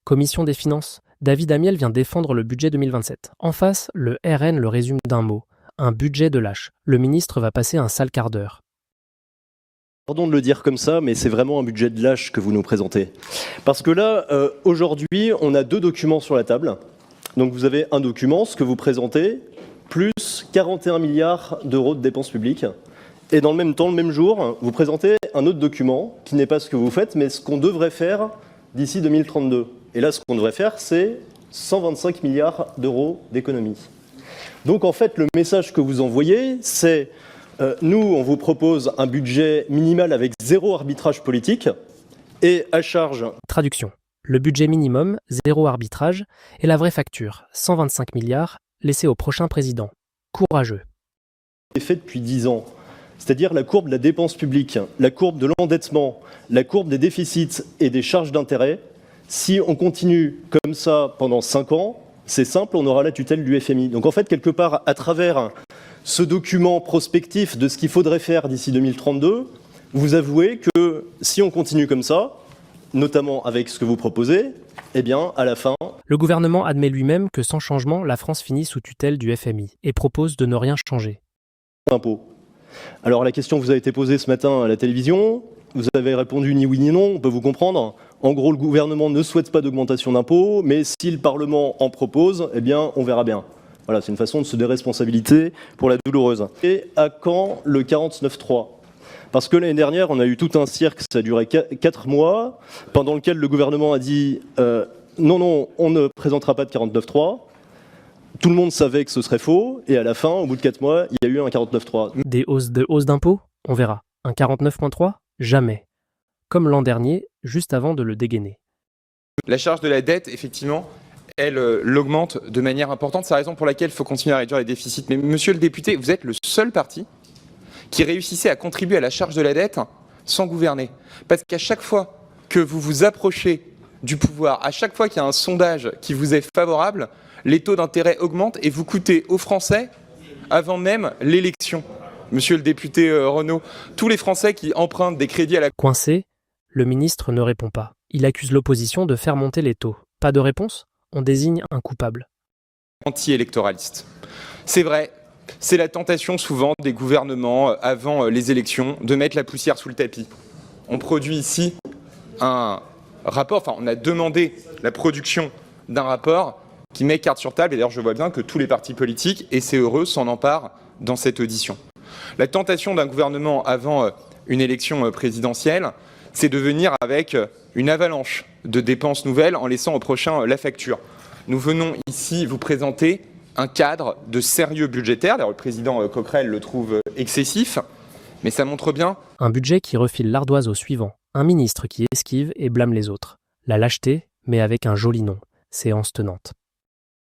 Commission des finances. David Amiel vient défendre le budget 2027. En face, le RN le résume d'un mot. Un budget de lâche. Le ministre va passer un sale quart d'heure. Pardon de le dire comme ça, mais c'est vraiment un budget de lâche que vous nous présentez. Parce que là, aujourd'hui, on a 2 documents sur la table. Donc vous avez un document, ce que vous présentez, plus 41 milliards d'euros de dépenses publiques. Et dans le même temps, le même jour, vous présentez un autre document qui n'est pas ce que vous faites, mais ce qu'on devrait faire d'ici 2032. Et là, ce qu'on devrait faire, c'est 125 milliards d'euros d'économies. Donc en fait, le message que vous envoyez, c'est nous, on vous propose un budget minimal avec 0 arbitrage politique et à charge. Traduction. Le budget minimum, 0 arbitrage, et la vraie facture, 125 milliards, laissée au prochain président. Courageux. C'est fait depuis 10 ans. C'est-à-dire la courbe de la dépense publique, la courbe de l'endettement, la courbe des déficits et des charges d'intérêt. Si on continue comme ça pendant 5 ans, c'est simple, on aura la tutelle du FMI. Donc en fait, quelque part, à travers ce document prospectif de ce qu'il faudrait faire d'ici 2032, vous avouez que si on continue comme ça, notamment avec ce que vous proposez, eh bien, à la fin... Le gouvernement admet lui-même que sans changement, la France finit sous tutelle du FMI et propose de ne rien changer. Impôt. Alors la question vous a été posée ce matin à la télévision, vous avez répondu ni oui ni non, on peut vous comprendre. En gros, le gouvernement ne souhaite pas d'augmentation d'impôts, mais si le Parlement en propose, eh bien, on verra bien. Voilà, c'est une façon de se déresponsabiliser pour la douloureuse. Et à quand le 49.3 ? Parce que l'année dernière, on a eu tout un cirque, ça a duré 4 mois, pendant lequel le gouvernement a dit non, on ne présentera pas de 49.3. Tout le monde savait que ce serait faux, et à la fin, au bout de 4 mois, il y a eu un 49.3. Des hausses d'impôts ? On verra. Un 49.3 ? Jamais. Comme l'an dernier, juste avant de le dégainer. La charge de la dette, effectivement, elle l'augmente de manière importante. C'est la raison pour laquelle il faut continuer à réduire les déficits. Mais monsieur le député, vous êtes le seul parti qui réussissait à contribuer à la charge de la dette sans gouverner. Parce qu'à chaque fois que vous vous approchez du pouvoir, à chaque fois qu'il y a un sondage qui vous est favorable, les taux d'intérêt augmentent et vous coûtez aux Français avant même l'élection. Monsieur le député Renaud, tous les Français qui empruntent des crédits à la... Coincé, le ministre ne répond pas. Il accuse l'opposition de faire monter les taux. Pas de réponse ? On désigne un coupable. Anti-électoraliste. C'est vrai, c'est la tentation souvent des gouvernements avant les élections de mettre la poussière sous le tapis. On produit ici un rapport, on a demandé la production d'un rapport qui met carte sur table, et d'ailleurs je vois bien que tous les partis politiques, et c'est heureux, s'en emparent dans cette audition. La tentation d'un gouvernement avant une élection présidentielle, c'est de venir avec une avalanche de dépenses nouvelles en laissant au prochain la facture. Nous venons ici vous présenter un cadre de sérieux budgétaire. D'ailleurs, le président Coquerel le trouve excessif, mais ça montre bien... Un budget qui refile l'ardoise au suivant. Un ministre qui esquive et blâme les autres. La lâcheté, mais avec un joli nom. Séance tenante.